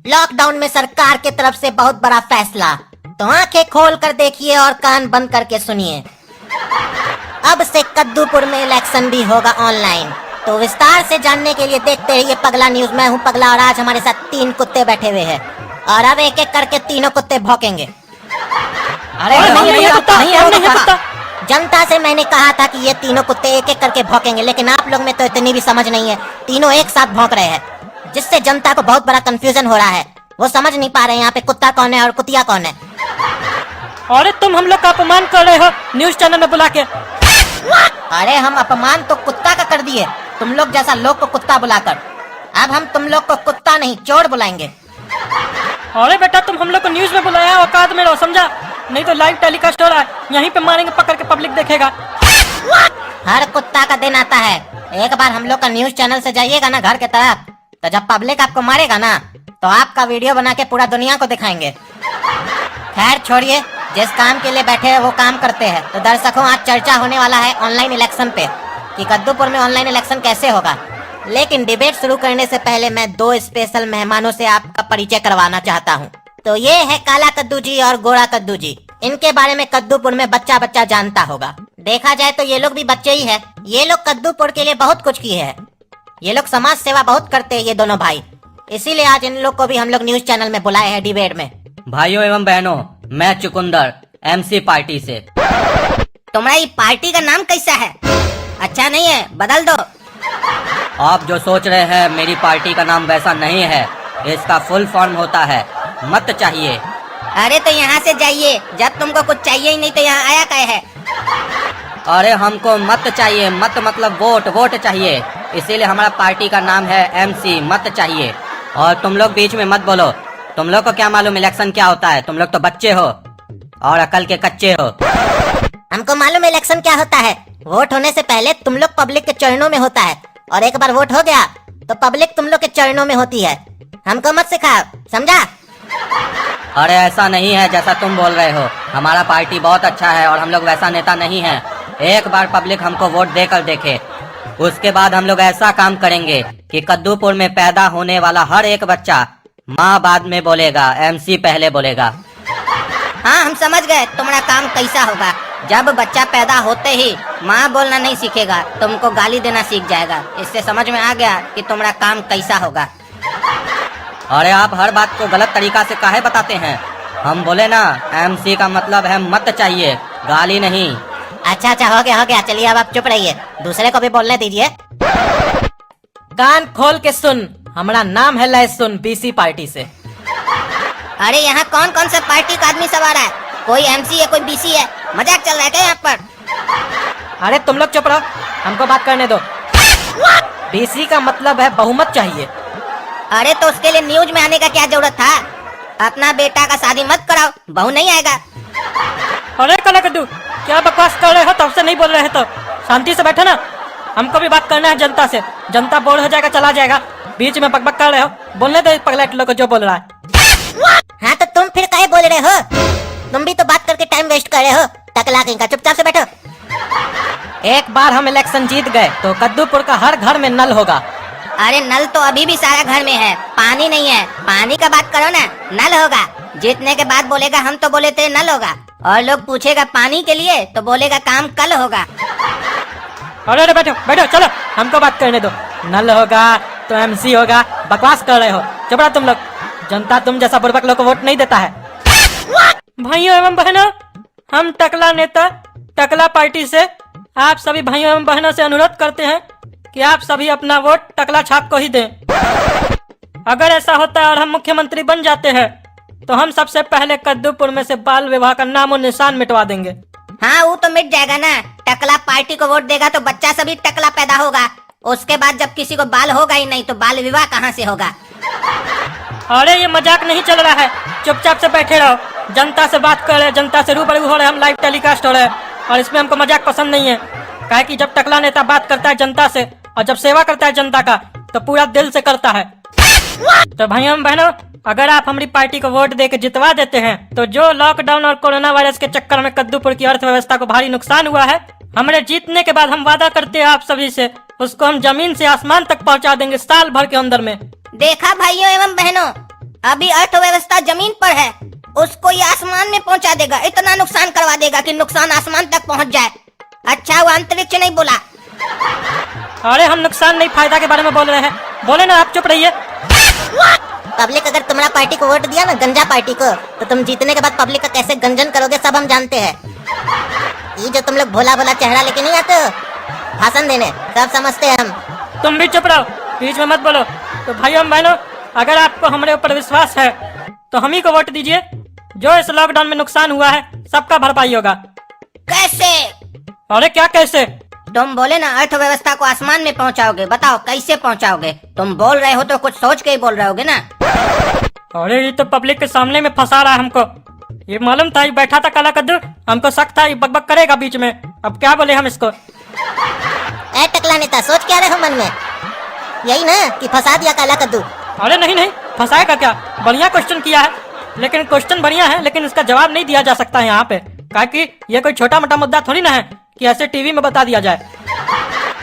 Lockdown में सरकार की तरफ से बहुत बड़ा फैसला, तो आंखें खोल कर देखिए और कान बंद करके सुनिए। अब से कद्दूपुर में इलेक्शन भी होगा ऑनलाइन। तो विस्तार से जानने के लिए देखते रहिए पगला न्यूज। मैं हूं पगला और आज हमारे साथ 3 कुत्ते बैठे हुए हैं और अब एक एक करके तीनों कुत्ते भौंकेंगे। अरे नहीं, जनता से मैंने कहा था कि ये तीनों कुत्ते एक एक करके भौंकेंगे, लेकिन आप लोग में तो इतनी भी समझ नहीं है। तीनों एक साथ भौंक रहे हैं, जिससे जनता को बहुत बड़ा कंफ्यूजन हो रहा है। वो समझ नहीं पा रहे यहाँ पे कुत्ता कौन है और कुतिया कौन है। अरे तुम हम लोग का अपमान कर रहे हो न्यूज चैनल में बुला के। अरे हम अपमान तो कुत्ता का कर दिए, तुम लोग जैसा लोग को कुत्ता बुलाकर। अब हम तुम लोग को कुत्ता नहीं चोर बुलाएंगे। अरे बेटा तुम हम लोग को न्यूज में बुलाया, औकात में रहो, समझा? नहीं तो लाइव टेलीकास्ट हो रहा है, यहीं पे मारेंगे पकड़ के, पब्लिक देखेगा। हर कुत्ता का दिन आता है। एक बार हम लोग का न्यूज चैनल से जाइएगा ना घर के तरफ, तो जब पब्लिक आपको मारेगा ना, तो आपका वीडियो बना के पूरा दुनिया को दिखाएंगे। खैर छोड़िए, जिस काम के लिए बैठे हैं वो काम करते हैं। तो दर्शकों, आज चर्चा होने वाला है ऑनलाइन इलेक्शन पे कि कद्दूपुर में ऑनलाइन इलेक्शन कैसे होगा। लेकिन डिबेट शुरू करने से पहले मैं 2 स्पेशल मेहमानों से आपका परिचय करवाना चाहता हूँ। तो ये है काला कद्दू जी और गोरा कद्दू जी। इनके बारे में कद्दूपुर में बच्चा बच्चा जानता होगा। देखा जाए तो ये लोग भी बच्चे ही है। ये लोग कद्दूपुर के लिए बहुत कुछ किए हैं। ये लोग समाज सेवा बहुत करते हैं, ये दोनों भाई। इसीलिए आज इन लोग को भी हम लोग न्यूज चैनल में बुलाए हैं डिबेट में। भाइयों एवं बहनों, मैं चुकुंदर MC पार्टी से। तुम्हारा ये पार्टी का नाम कैसा है? अच्छा नहीं है, बदल दो। आप जो सोच रहे हैं मेरी पार्टी का नाम वैसा नहीं है। इसका फुल फॉर्म होता है मत चाहिए। अरे तो यहाँ से जाइए, जब तुमको कुछ चाहिए ही नहीं तो यहाँ आया क्या है? अरे हमको मत चाहिए, मत मतलब वोट चाहिए। इसीलिए हमारा पार्टी का नाम है MC मत चाहिए। और तुम लोग बीच में मत बोलो। तुम लोग को क्या मालूम इलेक्शन क्या होता है? तुम लोग तो बच्चे हो और अकल के कच्चे हो। हमको मालूम इलेक्शन क्या होता है। वोट होने से पहले तुम लोग पब्लिक के चरणों में होता है, और एक बार वोट हो गया तो पब्लिक तुम लोग के चरणों में होती है। हमको मत सिखाओ, समझा? अरे ऐसा नहीं है जैसा तुम बोल रहे हो। हमारा पार्टी बहुत अच्छा है और हम लोग वैसा नेता नहीं है। एक बार पब्लिक हमको वोट देकर देखे, उसके बाद हम लोग ऐसा काम करेंगे कि कद्दूपुर में पैदा होने वाला हर एक बच्चा माँ बाद में बोलेगा, MC पहले बोलेगा। हाँ, हम समझ गए तुम्हारा काम कैसा होगा। जब बच्चा पैदा होते ही माँ बोलना नहीं सीखेगा, तुमको गाली देना सीख जाएगा। इससे समझ में आ गया कि तुम्हारा काम कैसा होगा। अरे आप हर बात को गलत तरीका से काहे बताते हैं? हम बोले ना, MC का मतलब है मत चाहिए, गाली नहीं। अच्छा हो गया। चलिए अब आप चुप रहिए, दूसरे को भी बोलने दीजिए। कान खोल के सुन, हमारा नाम है लहसुन BC पार्टी से। अरे यहाँ कौन कौन सा पार्टी का आदमी सब आ रहा है? कोई MC है, कोई BC है? मजाक चल रहा है क्या यहाँ पर? अरे तुम लोग चुप रहो, हमको बात करने दो। BC का मतलब है बहुमत चाहिए। अरे तो उसके लिए न्यूज में आने का क्या जरूरत था? अपना बेटा का शादी मत कराओ, बहू नहीं आएगा। अरे काला कद्दू, क्या बकवास कर रहे हो? तब से नहीं बोल रहे तो शांति से बैठो ना। हमको भी बात करना है जनता से। जनता बोर हो जाएगा, चला जाएगा। बीच में बकबक कर रहे हो, बोलने दो पगलेट लोग को जो बोल रहा है। हाँ तो तुम फिर काहे बोल रहे हो? तुम भी तो बात करके टाइम वेस्ट कर रहे हो। टकला कहीं का, चुपचाप से बैठो। एक बार हम इलेक्शन जीत गए तो कद्दूपुर का हर घर में नल होगा। अरे नल तो अभी भी सारा घर में है, पानी नहीं है। पानी का बात करो ना, नल होगा। जीतने के बाद बोलेगा हम तो बोले थे नल होगा, और लोग पूछेगा पानी के लिए तो बोलेगा काम कल होगा। अरे बैठो चलो, हमको बात करने दो। नल होगा तो MC होगा, बकवास कर रहे हो। चुप रहो तुम लोग। जनता तुम जैसा बुर्बक लोग को वोट नहीं देता है। भाइयों एवं बहनों, हम टकला नेता टकला पार्टी से आप सभी भाइयों एवं बहनों से अनुरोध करते हैं कि आप सभी अपना वोट टकला छाप को ही दें। अगर ऐसा होता है और हम मुख्यमंत्री बन जाते हैं तो हम सबसे पहले कद्दूपुर में से बाल विवाह का नामो निशान मिटवा देंगे। हाँ वो तो मिट जाएगा ना। टकला पार्टी को वोट देगा तो बच्चा सभी टकला पैदा होगा। उसके बाद जब किसी को बाल होगा ही नहीं तो बाल विवाह कहाँ से होगा? अरे ये मजाक नहीं चल रहा है, चुपचाप से बैठे रहो। जनता से बात कर रहे, जनता से रूबरू हो रहे, हम लाइव टेलीकास्ट हो रहे हैं और इसमें हमको मजाक पसंद नहीं है। काहे कि जब टकला नेता बात करता है जनता से और जब सेवा करता है जनता का तो पूरा दिल से करता है। तो भाइयों बहनों, अगर आप हमारी पार्टी को वोट देकर जितवा देते हैं तो जो लॉकडाउन और कोरोना वायरस के चक्कर में कद्दूपुर की अर्थव्यवस्था को भारी नुकसान हुआ है, हमारे जीतने के बाद हम वादा करते हैं आप सभी से उसको हम जमीन से आसमान तक पहुंचा देंगे साल भर के अंदर में। देखा भाइयों एवं बहनों, अभी अर्थव्यवस्था जमीन पर है, उसको ये आसमान में पहुंचा देगा, इतना नुकसान करवा देगा कि नुकसान आसमान तक पहुंच जाए। अच्छा वो अंतरिक्ष नहीं बोला। अरे हम नुकसान नहीं फायदा के बारे में बोल रहे हैं, बोले ना आप चुप रहिए। पब्लिक अगर तुम्हारा पार्टी को वोट दिया ना, गंजा पार्टी को, तो तुम जीतने के बाद पब्लिक का कैसे गंजन करोगे सब हम जानते हैं। ये जो तुम लोग भोला भोला चेहरा लेके नहीं आते हो भाषण देने, सब समझते हैं हम। तुम भी चुप रहो, बीच में मत बोलो। तो भाइयों बहनों, अगर आपको हमारे ऊपर विश्वास है तो हम ही को वोट दीजिए। जो इस लॉकडाउन में नुकसान हुआ है सबका भरपाई होगा। कैसे? अरे क्या कैसे? तुम बोले ना अर्थव्यवस्था को आसमान में पहुंचाओगे, बताओ कैसे पहुंचाओगे? तुम बोल रहे हो तो कुछ सोच के ही बोल रहे होगे ना। अरे ये तो पब्लिक के सामने में फंसा रहा है हमको। ये मालूम था, ये बैठा था काला कद्दू, हमको शक था ये बकबक करेगा बीच में। अब क्या बोले हम इसको? ए टकला नेता, सोच क्या रहे हो मन में? यही ना कि फंसा दिया काला कद्दू। अरे नहीं नहीं, फंसाएगा क्या? बढ़िया क्वेश्चन किया है, लेकिन क्वेश्चन बढ़िया है, लेकिन इसका जवाब नहीं दिया जा सकता है यहाँ पे, क्योंकि ये कोई छोटा मोटा मुद्दा थोड़ी ना है कि ऐसे टीवी में बता दिया जाए।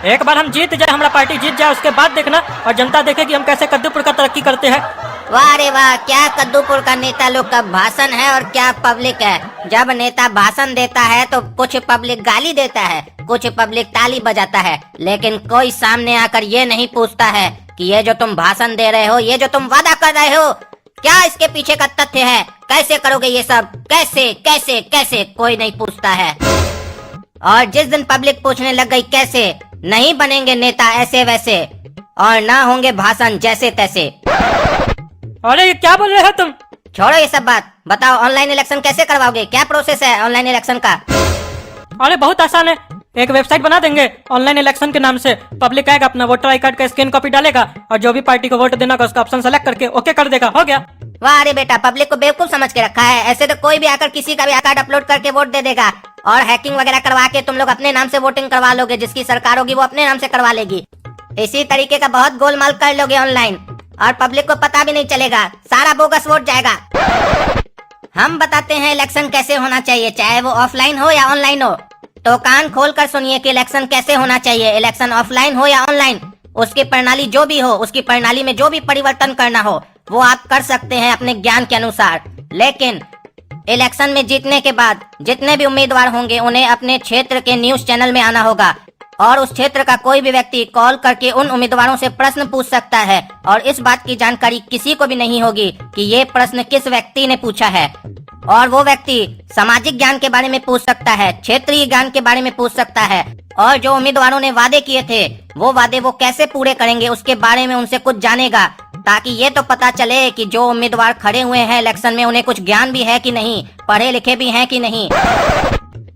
एक बार हम जीत जाए, हमारा पार्टी जीत जाए, उसके बाद देखना और जनता देखे कि हम कैसे कद्दूपुर का तरक्की करते हैं। वाह रे वाह, क्या कद्दूपुर का नेता लोग का भाषण है और क्या पब्लिक है। जब नेता भाषण देता है तो कुछ पब्लिक गाली देता है, कुछ पब्लिक ताली बजाता है, लेकिन कोई सामने आकर ये नहीं पूछता है कि ये जो तुम भाषण दे रहे हो, ये जो तुम वादा कर रहे हो, क्या इसके पीछे का तथ्य है? कैसे करोगे ये सब? कैसे कैसे कैसे? कोई नहीं पूछता है। और जिस दिन पब्लिक पूछने लग गई कैसे, नहीं बनेंगे नेता ऐसे वैसे और ना होंगे भाषण जैसे तैसे। अरे ये क्या बोल रहे हो तुम? छोड़ो ये सब बात, बताओ ऑनलाइन इलेक्शन कैसे करवाओगे? क्या प्रोसेस है ऑनलाइन इलेक्शन का? अरे बहुत आसान है, एक वेबसाइट बना देंगे ऑनलाइन इलेक्शन के नाम से। पब्लिक आएगा, अपना वोटर आई कार्ड का स्कैन कॉपी डालेगा और जो भी पार्टी को वोट देना होगा उसका ऑप्शन सेलेक्ट करके ओके कर देगा, हो गया। वाह अरे बेटा, पब्लिक को बेवकूफ समझ के रखा है। ऐसे तो कोई भी आकर किसी का भी आई कार्ड अपलोड करके वोट दे देगा और हैकिंग वगैरह करवा के तुम लोग अपने नाम से वोटिंग करवा लोगे। जिसकी सरकार होगी वो अपने नाम से करवा लेगी। इसी तरीके का बहुत गोलमाल कर लोगे ऑनलाइन और पब्लिक को पता भी नहीं चलेगा, सारा बोगस वोट जाएगा। हम बताते हैं इलेक्शन कैसे होना चाहिए, चाहे वो ऑफलाइन हो या ऑनलाइन हो। तो कान खोल कर सुनिए कि इलेक्शन कैसे होना चाहिए। इलेक्शन ऑफलाइन हो या ऑनलाइन, उसकी प्रणाली जो भी हो, उसकी प्रणाली में जो भी परिवर्तन करना हो वो आप कर सकते हैं अपने ज्ञान के अनुसार। लेकिन इलेक्शन में जीतने के बाद जितने भी उम्मीदवार होंगे उन्हें अपने क्षेत्र के न्यूज चैनल में आना होगा और उस क्षेत्र का कोई भी व्यक्ति कॉल करके उन उम्मीदवारों से प्रश्न पूछ सकता है और इस बात की जानकारी किसी को भी नहीं होगी कि ये प्रश्न किस व्यक्ति ने पूछा है। और वो व्यक्ति सामाजिक ज्ञान के बारे में पूछ सकता है, क्षेत्रीय ज्ञान के बारे में पूछ सकता है और जो उम्मीदवारों ने वादे किए थे वो वादे वो कैसे पूरे करेंगे उसके बारे में उनसे कुछ जानेगा, ताकि ये तो पता चले कि जो उम्मीदवार खड़े हुए हैं इलेक्शन में उन्हें कुछ ज्ञान भी है कि नहीं, पढ़े लिखे भी हैं कि नहीं।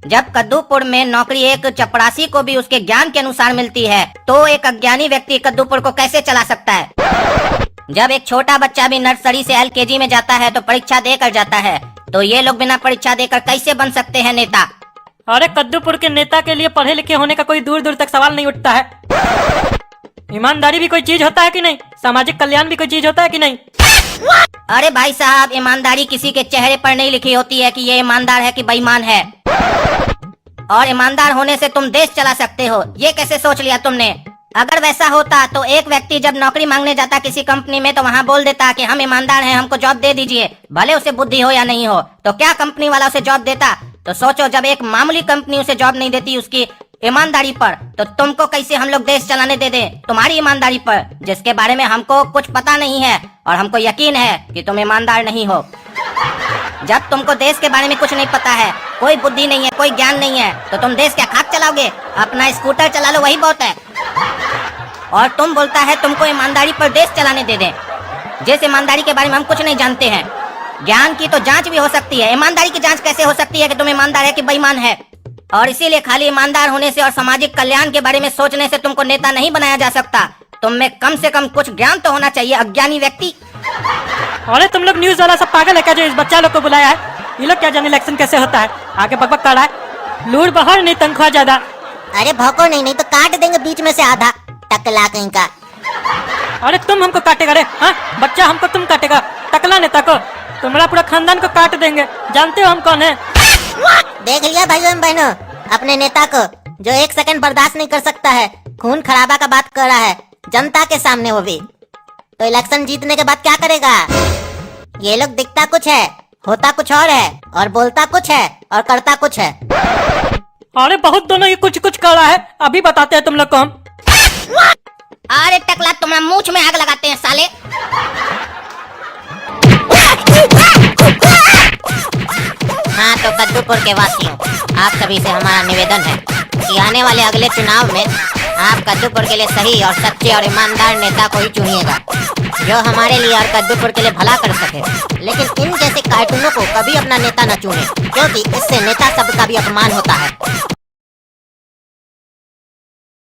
जब कद्दूपुर में नौकरी एक चपरासी को भी उसके ज्ञान के अनुसार मिलती है तो एक अज्ञानी व्यक्ति कद्दूपुर को कैसे चला सकता है? जब एक छोटा बच्चा भी नर्सरी से एलकेजी में जाता है तो परीक्षा देकर जाता है, तो ये लोग बिना परीक्षा देकर कैसे बन सकते हैं नेता? अरे कद्दूपुर के नेता के लिए पढ़े लिखे होने का कोई दूर दूर तक सवाल नहीं उठता है। ईमानदारी भी कोई चीज होता है कि नहीं? सामाजिक कल्याण भी कोई चीज होता है कि नहीं? अरे भाई साहब, ईमानदारी किसी के चेहरे पर नहीं लिखी होती है कि ये ईमानदार है कि बेईमान है। और ईमानदार होने से तुम देश चला सकते हो, ये कैसे सोच लिया तुमने? अगर वैसा होता तो एक व्यक्ति जब नौकरी मांगने जाता किसी कंपनी में तो वहाँ बोल देता कि हम ईमानदार हैं, हमको जॉब दे दीजिए, भले उसे बुद्धि हो या नहीं हो। तो क्या कंपनी वाला उसे जॉब देता? तो सोचो, जब एक मामूली कंपनी उसे जॉब नहीं देती उसकी ईमानदारी पर, तो तुमको कैसे हम लोग देश चलाने दे दें तुम्हारी ईमानदारी पर, जिसके बारे में हमको कुछ पता नहीं है और हमको यकीन है कि तुम ईमानदार नहीं हो। जब तुमको देश के बारे में कुछ नहीं पता है, कोई बुद्धि नहीं है, कोई ज्ञान नहीं है, तो तुम देश क्या खाक चलाओगे? अपना स्कूटर चला लो, वही बहुत है। और तुम बोलता है तुमको ईमानदारी पर देश चलाने दे दें, जिस ईमानदारी के बारे में हम कुछ नहीं जानते हैं। ज्ञान की तो जांच भी हो सकती है, ईमानदारी की जांच कैसे हो सकती है कि तुम ईमानदार है कि बेईमान है? और इसीलिए खाली ईमानदार होने से और सामाजिक कल्याण के बारे में सोचने से तुमको नेता नहीं बनाया जा सकता। तुम में कम से कम कुछ ज्ञान तो होना चाहिए, अज्ञानी व्यक्ति। अरे तुम लोग न्यूज वाला सब पागल है क्या जो इस बच्चा लोग को बुलाया है? ये लोग क्या जाने इलेक्शन कैसे होता है, आगे बकबक कर रहा है। लूट बहर नहीं, तनख्वाह ज्यादा। अरे भौको नहीं तो काट देंगे बीच में से आधा, टकला कहीं का। अरे तुम हमको काटेगा रे? हाँ, बच्चा हमको तुम काटेगा? टकला नेता को, तुम्हारा पूरा खानदान को काट देंगे। जानते हो हम कौन है? देख लिया भाइयों बहनों अपने नेता को, जो एक सेकंड बर्दाश्त नहीं कर सकता है, खून खराबा का बात कर रहा है जनता के सामने, वो भी। तो इलेक्शन जीतने के बाद क्या करेगा? ये लोग दिखता कुछ है, होता कुछ और है, और बोलता कुछ है और करता कुछ है। अरे बहुत दोनों ये कुछ कुछ कर रहा है, अभी बताते हैं तुम लोग को हम। अरे टकला तुम्हारा मूछ में आग लगाते हैं साले। हाँ तो कद्दूपुर के वासियों, आप सभी से हमारा निवेदन है कि आने वाले अगले चुनाव में आप कद्दूपुर के लिए सही और सच्चे और ईमानदार नेता को ही चुनिएगा, जो हमारे लिए और कद्दूपुर के लिए भला कर सके। लेकिन इन जैसे कार्टूनों को कभी अपना नेता न चुने, क्योंकि इससे नेता शब्द का भी अपमान होता है।